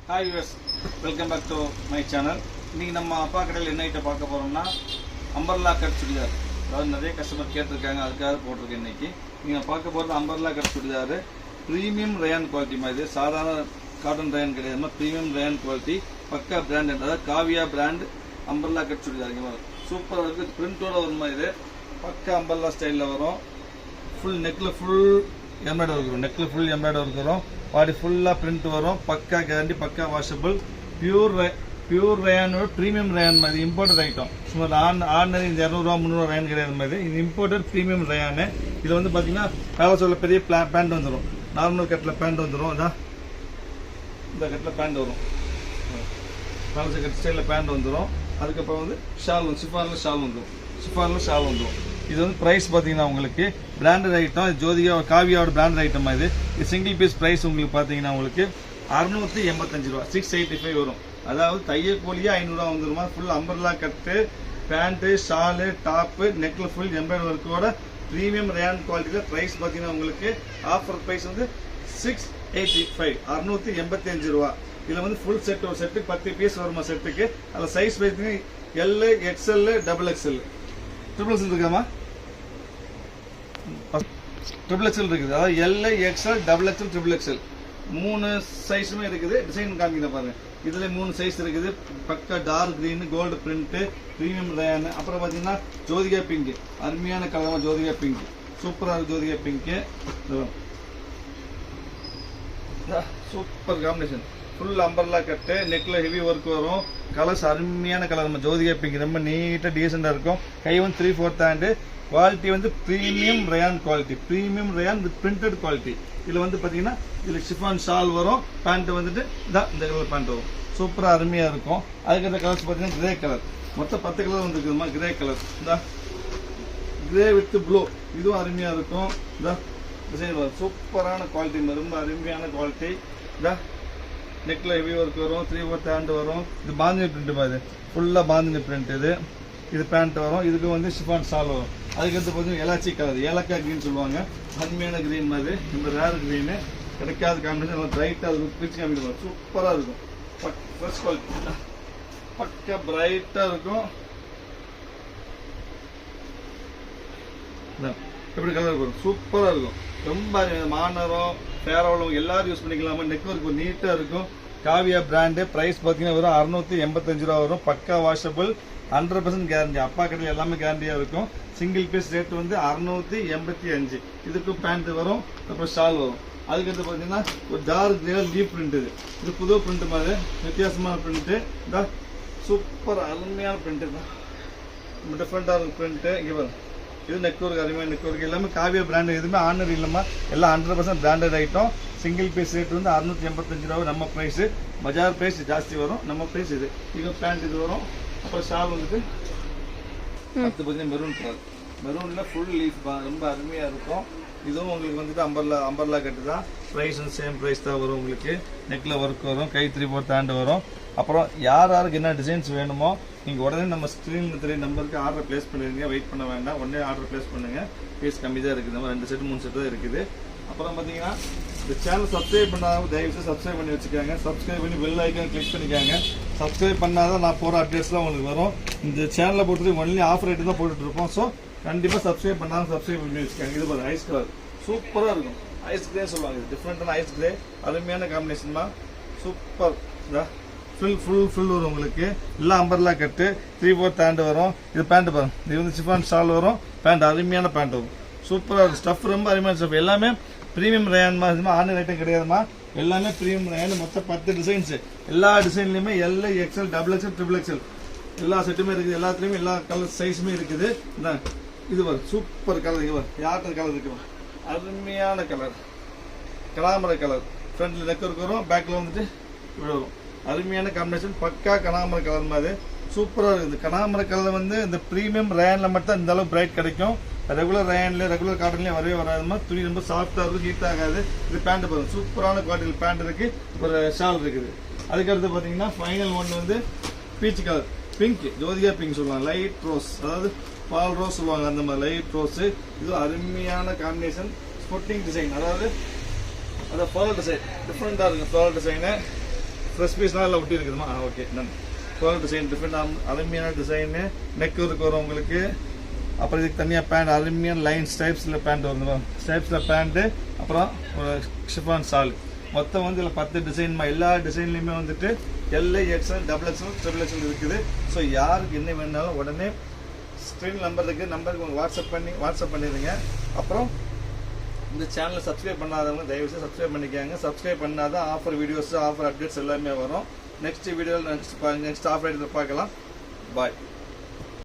Hi viewers, welcome back to my channel. இன்னைக்கு நம்ம அப்பா கடையில் என்ன ஐட்டம் பார்க்க போறோம்னா அம்பர்லா கட் சுடிதார். அதாவது நிறைய கஸ்டமர் கேட்டிருக்காங்க, அதுக்காக போட்டிருக்கேன். இன்னைக்கு நீங்க பார்க்க போறது umbrella cut churidar. Premium rayon quality மாதிரி, சாதாரண காட்டன் ரயான் கிடையாது, பிரீமியம் ரயான் குவாலிட்டி, பக்கா பிராண்டட். அதாவது Kavya brand umbrella cut churidar. சூப்பராக இருக்குது, பிரிண்டோட வரும் மாதிரி, பக்கா அம்பர்லா ஸ்டைலில் வரும். ஃபுல் நெக்கில் ஃபுல் எம்ப்ராய்டரி வரும், நெக்கில் ஃபுல் எம்ப்ராய்டரி வரும், பாடி ஃபுல்லாக பிரிண்ட் வரும், பக்கா கேரண்டி, பக்கா வாஷபிள், பியூர் ரயானோட ப்ரீமியம் ரயான் மாதிரி இம்போர்ட்டட் ஐட்டம். சுமார் ஆர்டினரி இந்த 200 300 ரயான் கிடையாது மாதிரி, இது இம்போர்ட்டட் ப்ரீமியம் ரயானு. இதில் வந்து பார்த்தீங்கன்னா பேலஸோட பெரிய பேண்ட் வந்துடும், நார்மல் கட்டில் பேண்ட் வந்துடும். அதான் இந்த கட்டில் பேண்ட் வரும், பேலஸ் கட் ஸ்டைலில் பேண்ட் வந்துடும். அதுக்கப்புறம் வந்து ஷால் வந்து ஷிஃபானில் ஷால் வந்துடும். இது வந்து ப்ரைஸ் பார்த்தீங்கன்னா உங்களுக்கு பிராண்டட் ஐட்டம், ஜோதிகா காவியாவோட பிராண்டட் ஐட்டம். இது சிங்கிள் பீஸ் ப்ரைஸ் உங்களுக்கு பார்த்தீங்கன்னா உங்களுக்கு 685 ரூபா, 685 வரும். அதாவது தையக்கூலியே 500 ரூபா வந்துருமா. Full umbrella cut, pant, shawl, top, நெக்கில் ஃபுல் எம்ப்ராய்டரி ஒர்க்கோட ப்ரீமியம் ரயான் குவாலிட்டியில் ப்ரைஸ் பார்த்தீங்கன்னா உங்களுக்கு ஆஃபர் ப்ரைஸ் வந்து 685, 685 ரூபா. இதில் வந்து ஃபுல் செட், ஒரு செட்டுக்கு 10 பீஸ் வருமா செட்டுக்கு. அதில் சைஸ் பார்த்தீங்கன்னா L, XL, double XL, triple XL இருக்காமா, ட்ரிபிள் எக்ஸ்எல் இருக்குது. அதாவது L, XL, double XL, triple XL 3 சைஸுமே இருக்குது. டிசைன் காமிக்கிற பாருங்க, இதுல 3 சைஸ் இருக்குது. பக்கா dark green, gold print, premium rayon. அப்புறம் பாத்தீங்கன்னா ஜோதிகா பிங்க், அருமையான கலர் ஜோதிகா பிங்க், சூப்பரா இருக்கு Jyothika pink, super combination. Full umbrella cut, நெக்ல ஹெவி ஒர்க் வரும், கலர்ஸ் அருமையான கலர். நம்ம ஜோதிகா பிங்க் ரொம்ப நீட்டா டீசெண்டா இருக்கும். கை வந்து 3/4 ஹேண்டு. குவாலிட்டி வந்து premium rayon quality, premium rayon with printed quality. இதுல வந்து பாத்தீங்கன்னா இதுல ஷிஃபான் ஷால் வரும், பேண்ட் வந்துட்டு இந்த கலர் பேண்ட் வரும். சூப்பரா அருமையா இருக்கும். அதுக்கடுத்த கலர்ஸ் பாத்தீங்கன்னா கிரே கலர், மொத்தம் 10 கலர் வந்துருக்குதுமா. கிரே கலர், இந்த கிரே வித் ப்ளூ, இதுவும் அருமையா இருக்கும். இந்த டிசைன் வரும், சூப்பரான குவாலிட்டி, ரொம்ப அருமையான குவாலிட்டி. இந்த நெக்ல ஹெவி ஒர்க் வரும், 3/4 ஹேண்ட் வரும். இது பாந்தினி பிரிண்ட் மாதிரி, ஃபுல்லா பாந்தினி பிரிண்ட். இது பேண்ட் வரும், இதுக்கு வந்து ஷிஃபான் ஷால் வரும். அதுக்கடுத்து பார்த்தீங்கன்னா எலாச்சி கலர், ஏலக்காய் கிரீன் சொல்லுவாங்க, அருமையான கிரீன் மாதிரி, இந்த ரேர் கிரீனு கிடைக்காத காம்பினேஷன். நல்லா பிரைட்டாக இருக்கும், பிரிச்சு காமிக்கும், சூப்பராக இருக்கும். ஃபர்ஸ்ட் குவாலிட்டி, பக்கா பிரைட்டாக இருக்கும். எப்படி கலர் வரும், சூப்பராக இருக்கும். ரொம்ப மாநரம், பேரவளம் எல்லாரும் யூஸ் பண்ணிக்கலாமா. நெட்வொர்க் நீட்டாக இருக்கும். காவியா பிராண்டு. ப்ரைஸ் பார்த்தீங்கன்னா வெறும் 685 ரூபா வரும். பக்கா வாஷபிள், 100% கேரண்டி. அப்பா கடையில் எல்லாமே கேரண்டியா இருக்கும். சிங்கிள் பீஸ் ரேட் வந்து 685. இதுக்கு பேண்ட் வரும், அப்புறம் ஷால் வரும். அதுக்கடுத்து பார்த்தீங்கன்னா ஒரு டார்க் கிரே லீப் பிரிண்ட். இது புது பிரிண்ட் மாதிரி, வித்தியாசமான பிரிண்ட். இந்த சூப்பர் அருமையான பிரிண்ட் தான், டிஃப்ரெண்டாக இருக்கும் பிரிண்ட். இங்கே வரும், இது நெக்வொர்க், அருமையான நெக்வொர்க். எல்லாமே காவியா பிராண்டு, எதுவுமே ஆர்டினரி இல்லாம எல்லாம் 100% branded item. Single piece rate வந்து 685 ரூபா நம்ம பிரைஸ். பஜார் பிரைஸ் ஜாஸ்தி வரும், நம்ம பிரைஸ் இது. இது பேண்ட் இது வரும், அப்புறம் ஷால் வந்துட்டு அடுத்து பார்த்தீங்கன்னா மெரூன் கலர். மெரூன்ல ஃபுல் லீஃப், ரொம்ப அருமையா இருக்கும். இதுவும் உங்களுக்கு வந்துட்டு அம்பர்லா கட்டு தான். ப்ரைஸ் வந்து சேம் ப்ரைஸ் தான் வரும். உங்களுக்கு நெக்ல ஒர்க் வரும், கை 3/4 ஹேண்ட் வரும். அப்புறம் யாருக்கு என்ன டிசைன்ஸ் வேணுமோ நீங்கள் உடனே நம்ம ஸ்க்ரீனில் தெரிய நம்பருக்கு ஆர்டர் பிளேஸ் பண்ணிடுங்க. வெயிட் பண்ண வேண்டாம், உடனே ஆர்டர் பிளேஸ் பண்ணுங்க. பீஸ் கம்மி தான் இருக்குது, நம்ம 2 செட் 3 செட் தான் இருக்குது. அப்புறம் பார்த்தீங்கன்னா இந்த சேனல் சப்ஸ்கிரைப் பண்ணாத தயவுசெய்து சப்ஸ்கிரைப் பண்ணி வச்சுக்காங்க. சப்ஸ்கிரைப் பண்ணி பெல் ஐக்கான் கிளிக் பண்ணிக்காங்க. சப்ஸ்கிரைப் பண்ணாதான் நான் போகிற அப்டேட்ஸ்லாம் உங்களுக்கு வரும். இந்த சேனலில் போட்டு ஒன்லி ஆஃபர் ரேட்டு தான் போட்டுட்டு இருப்போம். ஸோ கண்டிப்பாக சப்ஸ்கிரைப் பண்ணாலும் சப்ஸ்கிரைப் பண்ணி வச்சுக்காங்க. இது பாருங்க, ஐஸ் கலர் சூப்பராக இருக்கும். ஐஸ் கிரே சொல்லுவாங்க, இது டிஃப்ரெண்டான ஐஸ் கிரே, அருமையான காம்பினேஷன் தான். சூப்பர். ஃபுல் வரும் உங்களுக்கு. எல்லாம் அம்பர்லா கட்டு, 3/4 ஹேண்ட் வரும். இது பேண்ட் பாருங்க, இது வந்து ஷிஃபான் ஷால் வரும், பேண்ட் அருமையான பேண்ட் வரும். சூப்பராக இருக்கும். ஸ்டஃப் ரொம்ப அருமையான ஸ்டஃப். எல்லாமே பிரீமியம் ரயான் மாதிரி, ஆன்லைன் ஐட்டம் கிடையாதுமா. எல்லாமே பிரீமியம் ரயான். மொத்தம் 10 டிசைன்ஸ். எல்லா டிசைன்லயுமே L, XL, double XL, triple XL எல்லா செட்டுமே இருக்குது. எல்லாத்துலயுமே எல்லா கலர் சைஸுமே இருக்குது. இது வரும், சூப்பர் கலர். இது வரும், யார்கிட்ட கலர் இருக்கு, அருமையான கலர், கனாமர கலர். ஃப்ரண்ட்ல நெக் வரும், பேக்ல வந்துட்டு வரும். அருமையான காம்பினேஷன், பக்கா கனாமர கலர் மாதிரி சூப்பராக இருக்குது. கனாமர கலர் வந்து இந்த பிரீமியம் ரயான்ல மட்டும் இந்த அளவு பிரைட் கிடைக்கும். ரெகுலர் ரயான்ல, ரெகுலர் காட்டன்லயும் வரவே வராதுமா. துணி ரொம்ப சாஃப்டா இருக்கும், ஹீட் ஆகாது. இது பேண்ட் பாருங்க, சூப்பரான குவாலிட்டியில் பேண்ட் இருக்கு, ஒரு ஷால் இருக்குது. அதுக்கடுத்து பாத்தீங்கன்னா ஃபைனல் ஒன் வந்து peach colour, pink, Jyothika pink சொல்லுவாங்க, லைட் ரோஸ், அதாவது பால் ரோஸ் சொல்லுவாங்க, அந்த மாதிரி லைட் ரோஸ். இது அருமையான காம்பினேஷன். ஸ்போர்ட்டிங் டிசைன், அதாவது ஃபால் டிசைன் டிஃப்ரெண்டா இருக்கு. ஃபால் டிசைனு ஃப்ரெஷ் பீஸ்லாம் எல்லாம் ஒட்டி இருக்குதுமா ஓகே நான் ஃப்ளோரல் டிசைன் டிஃப்ரெண்ட் அருமையான டிசைனு நெக் ஒர்க் வரும் உங்களுக்கு அப்புறம் இதுக்கு தனியாக பேண்ட் அருமையான லைன் ஸ்டைப்ஸில் பேண்ட் வந்துடும் ஸ்டைப்ஸில் பேண்ட்டு அப்புறம் ஒரு ஷிஃபான் சால் மொத்தம் வந்து இதில் 10 டிசைன்மா எல்லா டிசைன்லையுமே வந்துட்டு L XL double XL triple XL இருக்குது ஸோ யாருக்கு என்ன வேணாலும் உடனே ஸ்க்ரீன் நம்பருக்கு உங்கள் வாட்ஸ்அப் பண்ணிடுங்க அப்புறம் இந்த சேனலை சப்ஸ்கிரைப் பண்ணாதவங்க தயவுசெய்து சப்ஸ்கிரைப் பண்ணிக்காங்க சப்ஸ்கிரைப் பண்ணாதான் ஆஃபர் வீடியோஸ் ஆஃபர் அப்டேட்ஸ் எல்லாமே வரும் நெக்ஸ்ட் வீடியோவில் நெக்ஸ்ட் ஆஃபர் பார்க்கலாம் பாய்